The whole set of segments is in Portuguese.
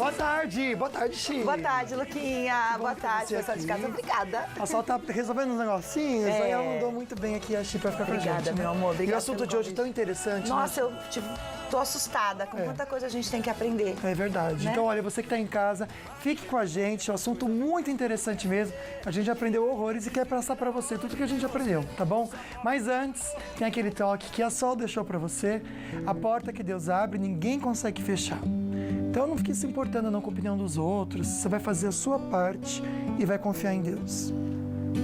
Boa tarde, Chi. Boa tarde, Luquinha. Boa tarde, pessoal de casa. Obrigada. A Sol tá resolvendo uns negocinhos, aí ela mandou muito bem aqui a Chi pra ficar com a gente. Obrigada, meu amor. Obrigada. E o assunto de hoje é tão interessante. Nossa, eu tô assustada com quanta coisa a gente tem que aprender. É verdade. Né? Então, olha, você que tá em casa, fique com a gente. É um assunto muito interessante mesmo. A gente aprendeu horrores e quer passar pra você tudo que a gente aprendeu, tá bom? Mas antes, tem aquele toque que a Sol deixou pra você. A porta que Deus abre, ninguém consegue fechar. Então não fique se importando não com a opinião dos outros, você vai fazer a sua parte e vai confiar em Deus.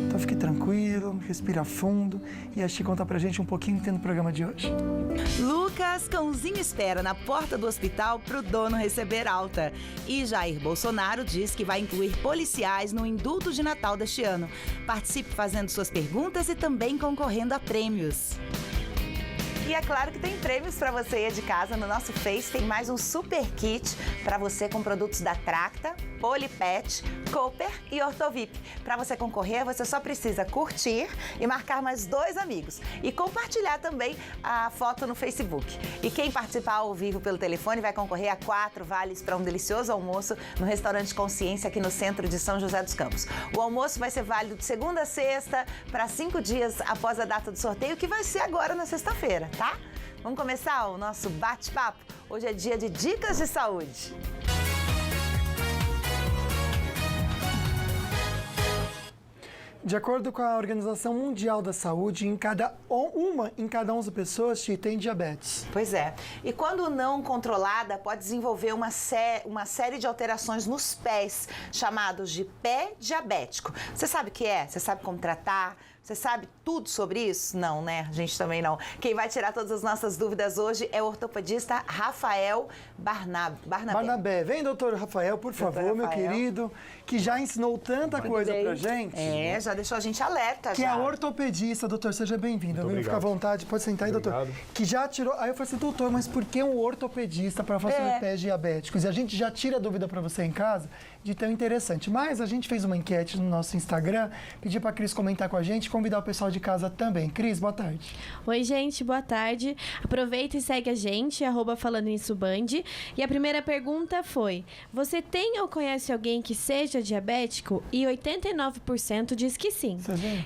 Então fique tranquilo, respira fundo e a Chi conta pra gente um pouquinho que tem no programa de hoje. Lucas, cãozinho espera na porta do hospital pro dono receber alta. E Jair Bolsonaro diz que vai incluir policiais no indulto de Natal deste ano. Participe fazendo suas perguntas e também concorrendo a prêmios. E é claro que tem prêmios para você aí de casa. No nosso Face tem mais um super kit para você com produtos da Tracta, Polipet, Cooper e Ortovip. Para você concorrer, você só precisa curtir e marcar mais 2 amigos. E compartilhar também a foto no Facebook. E quem participar ao vivo pelo telefone vai concorrer a 4 vales para um delicioso almoço no restaurante Consciência aqui no centro de São José dos Campos. O almoço vai ser válido de segunda a sexta para 5 dias após a data do sorteio, que vai ser agora na sexta-feira, tá? Vamos começar o nosso bate-papo? Hoje é dia de dicas de saúde. De acordo com a Organização Mundial da Saúde, uma em cada 11 pessoas tem diabetes. Pois é. E quando não controlada, pode desenvolver uma série de alterações nos pés, chamados de pé diabético. Você sabe o que é? Você sabe como tratar? Você sabe tudo sobre isso? Não, né? A gente também não. Quem vai tirar todas as nossas dúvidas hoje é o ortopedista Rafael Barnabé. Vem, doutor Rafael, por favor, meu querido, que já ensinou tanta coisa pra gente. É, já deixou a gente alerta. Que é ortopedista, doutor, seja bem-vindo. Fica à vontade, pode sentar aí, doutor. Que já tirou. Aí eu falei assim, doutor, mas por que um ortopedista para falar sobre pés diabéticos? E a gente já tira a dúvida para você em casa de tão interessante. Mas a gente fez uma enquete no nosso Instagram, pedi pra Cris comentar com a gente, convidar o pessoal de casa também. Cris, boa tarde. Oi, gente, boa tarde. Aproveita e segue a gente, @Falando-Nisso-Band. E a primeira pergunta foi: você tem ou conhece alguém que seja diabético? E 89% diz que sim.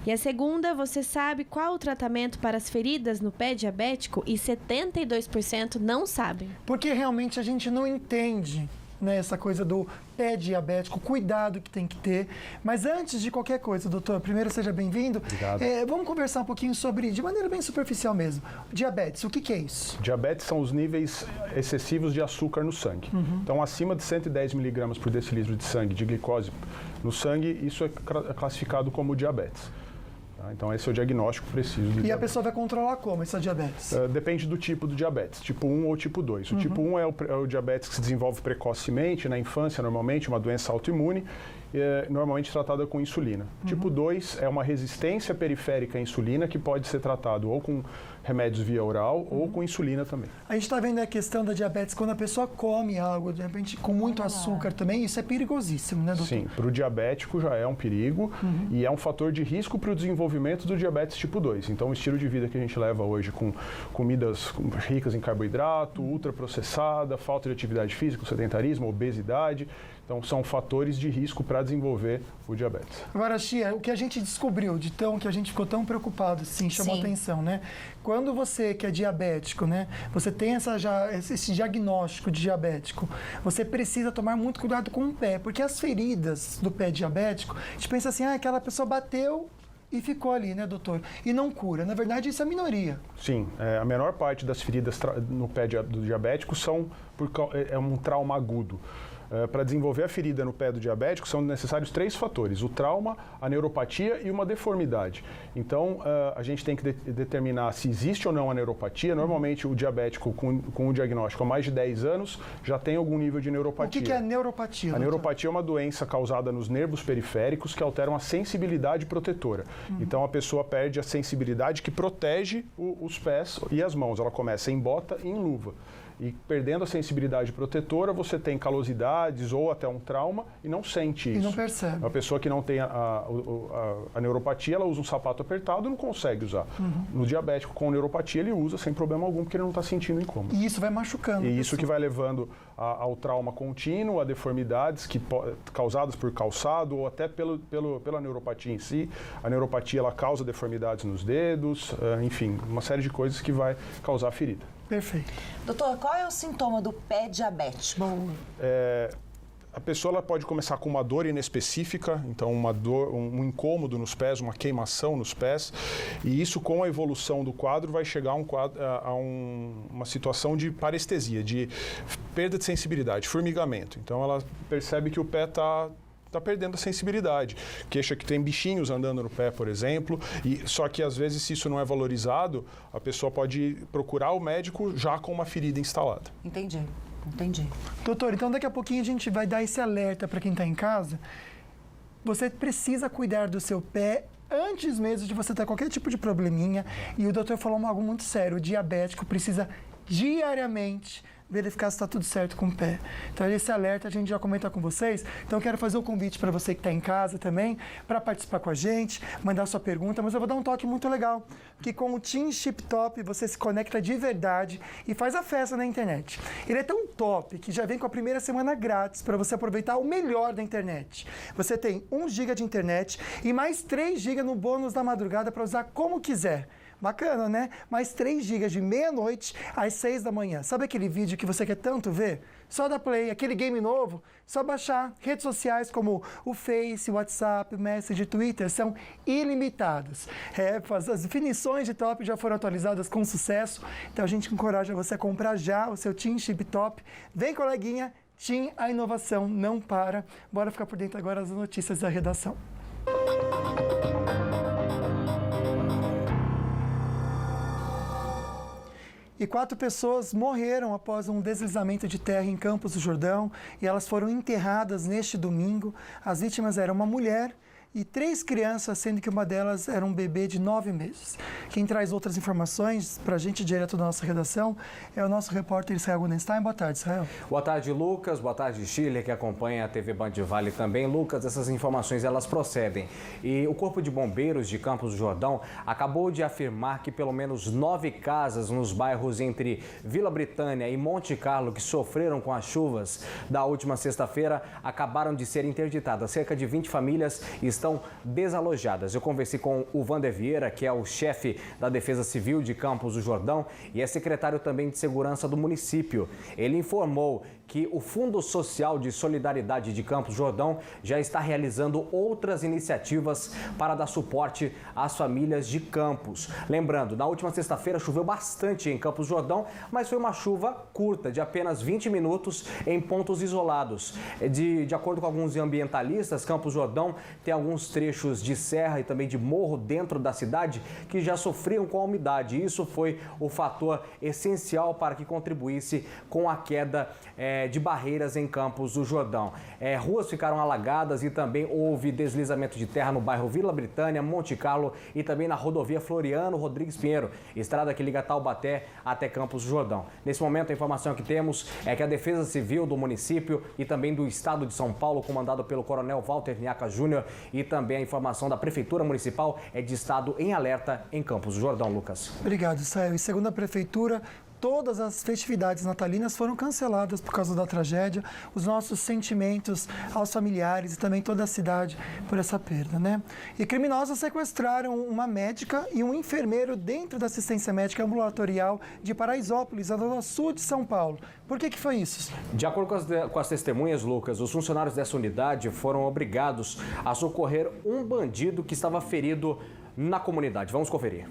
E a segunda, você sabe qual o tratamento para as feridas no pé diabético? E 72% não sabem. Porque realmente a gente não entende, né, essa coisa do pé diabético, cuidado que tem que ter. Mas antes de qualquer coisa, doutor, primeiro seja bem-vindo. Obrigado. Vamos conversar um pouquinho sobre, de maneira bem superficial mesmo, diabetes. O que é isso? Diabetes são os níveis excessivos de açúcar no sangue. Então, acima de 110 miligramas por decilitro de sangue de glicose no sangue, isso é classificado como diabetes. Então, esse é o diagnóstico preciso do diabetes. E a pessoa vai controlar como essa diabetes? Depende do tipo do diabetes, tipo 1 ou tipo 2. O tipo 1 é o diabetes que se desenvolve precocemente, na infância, normalmente, uma doença autoimune, normalmente tratada com insulina. Tipo 2 é uma resistência periférica à insulina, que pode ser tratado ou com remédios via oral ou com insulina também. A gente está vendo a questão da diabetes, quando a pessoa come algo, de repente, com muito açúcar também, isso é perigosíssimo, né, doutor? Sim, para o diabético já é um perigo e é um fator de risco para o desenvolvimento do diabetes tipo 2. Então, o estilo de vida que a gente leva hoje com comidas ricas em carboidrato, ultraprocessada, falta de atividade física, sedentarismo, obesidade, então são fatores de risco para desenvolver o diabetes. Agora, Chia, o que a gente descobriu que a gente ficou tão preocupado, sim, chamou atenção, né? Quando você que é diabético, né, você tem esse diagnóstico de diabético, você precisa tomar muito cuidado com o pé, porque as feridas do pé diabético, a gente pensa assim, aquela pessoa bateu e ficou ali, né, doutor? E não cura. Na verdade, isso é a minoria. Sim, a menor parte das feridas no pé do diabético é um trauma agudo. Para desenvolver a ferida no pé do diabético, são necessários 3 fatores: o trauma, a neuropatia e uma deformidade. Então, a gente tem que determinar se existe ou não a neuropatia. Normalmente, o diabético com o diagnóstico há mais de 10 anos já tem algum nível de neuropatia. O que é a neuropatia? A neuropatia é uma doença causada nos nervos periféricos que alteram a sensibilidade protetora. Então, a pessoa perde a sensibilidade que protege os pés e as mãos. Ela começa em bota e em luva. E perdendo a sensibilidade protetora, você tem calosidades ou até um trauma e não sente isso. E não percebe. A pessoa que não tem a neuropatia, ela usa um sapato apertado e não consegue usar. No diabético com neuropatia, ele usa sem problema algum, porque ele não está sentindo incômodo. E isso vai machucando. E isso que vai levando ao trauma contínuo, a deformidades causadas por calçado ou até pela neuropatia em si. A neuropatia, ela causa deformidades nos dedos, enfim, uma série de coisas que vai causar ferida. Perfeito. Doutor, qual é o sintoma do pé diabético? A pessoa ela pode começar com uma dor inespecífica, então uma dor, um incômodo nos pés, uma queimação nos pés, e isso com a evolução do quadro vai chegar a uma situação de parestesia, de perda de sensibilidade, formigamento. Então ela percebe que o pé está perdendo a sensibilidade. Queixa que tem bichinhos andando no pé, por exemplo, só que às vezes se isso não é valorizado, a pessoa pode procurar o médico já com uma ferida instalada. Entendi. Doutor, então daqui a pouquinho a gente vai dar esse alerta para quem está em casa. Você precisa cuidar do seu pé antes mesmo de você ter qualquer tipo de probleminha. E o doutor falou algo muito sério, o diabético precisa diariamente verificar se está tudo certo com o pé. Então, esse alerta a gente já comenta com vocês. Então, eu quero fazer um convite para você que está em casa também, para participar com a gente, mandar sua pergunta, mas eu vou dar um toque muito legal, que com o Team Chip Top você se conecta de verdade e faz a festa na internet. Ele é tão top que já vem com a primeira semana grátis para você aproveitar o melhor da internet. Você tem 1 GB de internet e mais 3 GB no bônus da madrugada para usar como quiser. Bacana, né? Mais 3 GB de meia-noite às 6 da manhã. Sabe aquele vídeo que você quer tanto ver? Só dá play. Aquele game novo, só baixar. Redes sociais como o Face, o WhatsApp, o Messenger, Twitter são ilimitadas. As definições de top já foram atualizadas com sucesso. Então a gente encoraja você a comprar já o seu Team Chip Top. Vem, coleguinha. Team, a inovação não para. Bora ficar por dentro agora das notícias da redação. E 4 pessoas morreram após um deslizamento de terra em Campos do Jordão e elas foram enterradas neste domingo. As vítimas eram uma mulher e 3 crianças, sendo que uma delas era um bebê de 9 meses. Quem traz outras informações para a gente direto da nossa redação é o nosso repórter Israel Gunenstein. Boa tarde, Israel. Boa tarde, Lucas. Boa tarde, Chile, que acompanha a TV Band Vale também. Lucas, essas informações, elas procedem. E o Corpo de Bombeiros de Campos do Jordão acabou de afirmar que pelo menos 9 casas nos bairros entre Vila Britânia e Monte Carlo, que sofreram com as chuvas da última sexta-feira, acabaram de ser interditadas. Cerca de 20 famílias estão desalojadas. Eu conversei com o Vander Vieira, que é o chefe da Defesa Civil de Campos do Jordão e é secretário também de Segurança do município. Ele informou que o Fundo Social de Solidariedade de Campos do Jordão já está realizando outras iniciativas para dar suporte às famílias de Campos. Lembrando, na última sexta-feira choveu bastante em Campos do Jordão, mas foi uma chuva curta, de apenas 20 minutos em pontos isolados. De acordo com alguns ambientalistas, Campos do Jordão tem alguns trechos de serra e também de morro dentro da cidade que já sofriam com a umidade. Isso foi o fator essencial para que contribuísse com a queda de barreiras em Campos do Jordão. Ruas ficaram alagadas e também houve deslizamento de terra no bairro Vila Britânia, Monte Carlo e também na rodovia Floriano Rodrigues Pinheiro, estrada que liga Taubaté até Campos do Jordão. Nesse momento, a informação que temos é que a Defesa Civil do município e também do estado de São Paulo, comandado pelo Coronel Walter Niaca Júnior, e também a informação da Prefeitura Municipal é de estado em alerta em Campos do Jordão, Lucas. Obrigado, Israel. E segundo a Prefeitura, todas as festividades natalinas foram canceladas por causa da tragédia. Os nossos sentimentos aos familiares e também toda a cidade por essa perda, né? E criminosos sequestraram uma médica e um enfermeiro dentro da assistência médica ambulatorial de Paraisópolis, na zona sul de São Paulo. Por que foi isso? De acordo com as testemunhas, Lucas, os funcionários dessa unidade foram obrigados a socorrer um bandido que estava ferido na comunidade. Vamos conferir.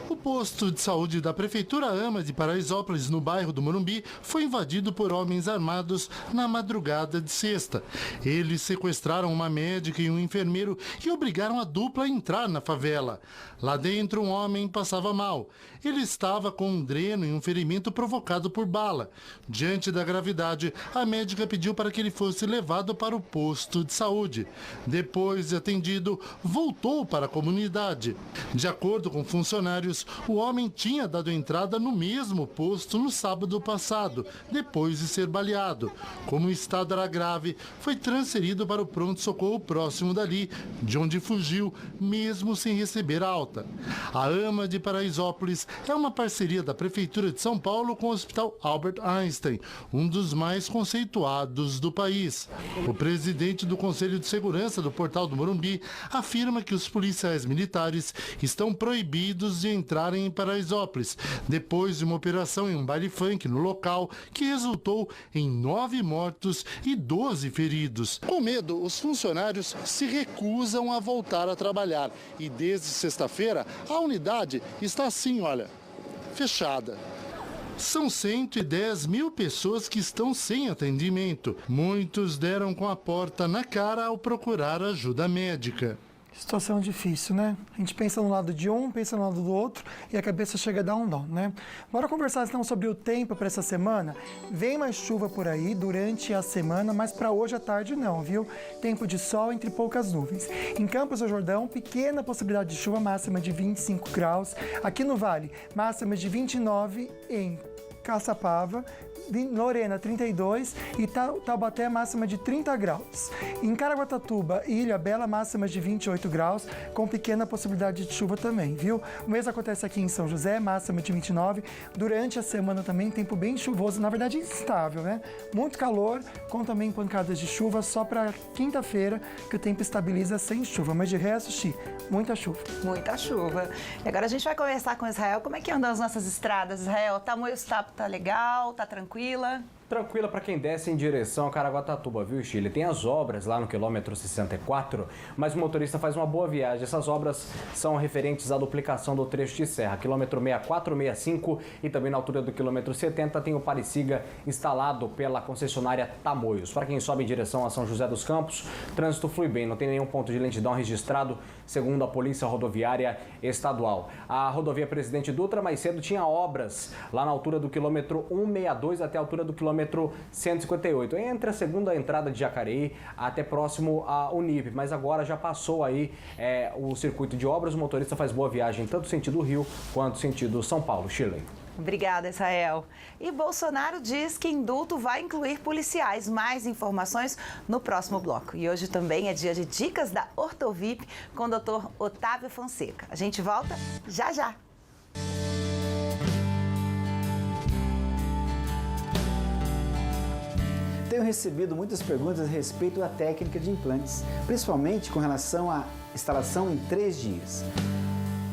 O posto de saúde da Prefeitura AMA de Paraisópolis, no bairro do Morumbi, foi invadido por homens armados na madrugada de sexta. Eles sequestraram uma médica e um enfermeiro e obrigaram a dupla a entrar na favela. Lá dentro, um homem passava mal. Ele estava com um dreno e um ferimento provocado por bala. Diante da gravidade, a médica pediu para que ele fosse levado para o posto de saúde. Depois de atendido, voltou para a comunidade. De acordo com funcionários, o homem tinha dado entrada no mesmo posto no sábado passado, depois de ser baleado. Como o estado era grave, foi transferido para o pronto-socorro próximo dali, de onde fugiu, mesmo sem receber alta. A AMA de Paraisópolis é uma parceria da Prefeitura de São Paulo com o Hospital Albert Einstein, um dos mais conceituados do país. O presidente do Conselho de Segurança do Portal do Morumbi afirma que os policiais militares estão proibidos de entrarem em Paraisópolis, depois de uma operação em um baile funk no local que resultou em 9 mortos e 12 feridos. Com medo, os funcionários se recusam a voltar a trabalhar e desde sexta-feira a unidade está assim, olha, fechada. São 110 mil pessoas que estão sem atendimento. Muitos deram com a porta na cara ao procurar ajuda médica. Situação difícil, né? A gente pensa no lado de um, pensa no lado do outro e a cabeça chega a dar um nó, né? Bora conversar então sobre o tempo para essa semana. Vem mais chuva por aí durante a semana, mas para hoje à tarde não, viu? Tempo de sol entre poucas nuvens. Em Campos do Jordão, pequena possibilidade de chuva, máxima de 25 graus. Aqui no Vale, máxima de 29 em Caçapava, Lorena 32 e Taubaté máxima de 30 graus. Em Caraguatatuba e Ilha Bela máxima de 28 graus, com pequena possibilidade de chuva também, viu? O mesmo acontece aqui em São José, máxima de 29. Durante a semana também, tempo bem chuvoso, na verdade instável, né? Muito calor, com também pancadas de chuva, só para quinta-feira que o tempo estabiliza sem chuva, mas de resto, muita chuva. Muita chuva. E agora a gente vai conversar com Israel. Como é que andam as nossas estradas, Israel? Tamoios tá legal? Tá tranquila? Tranquila para quem desce em direção a Caraguatatuba, viu, Chile? Tem as obras lá no quilômetro 64, mas o motorista faz uma boa viagem. Essas obras são referentes à duplicação do trecho de serra, quilômetro 64, 65 e também na altura do quilômetro 70 tem o Parisiga instalado pela concessionária Tamoios. Para quem sobe em direção a São José dos Campos, trânsito flui bem, não tem nenhum ponto de lentidão registrado, segundo a Polícia Rodoviária Estadual. A rodovia Presidente Dutra mais cedo tinha obras lá na altura do quilômetro 162 até a altura do quilômetro 158, entre a segunda entrada de Jacareí até próximo à Unip, mas agora já passou aí o circuito de obras, o motorista faz boa viagem tanto sentido Rio quanto sentido São Paulo, Chile. Obrigada, Israel. E Bolsonaro diz que indulto vai incluir policiais. Mais informações no próximo bloco. E hoje também é dia de dicas da Ortovip com o Dr. Otávio Fonseca. A gente volta já já. Tenho recebido muitas perguntas a respeito da técnica de implantes, principalmente com relação à instalação em 3 dias.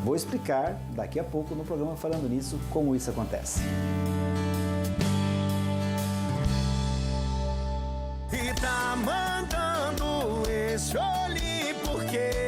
Vou explicar daqui a pouco no programa Falando Nisso como isso acontece.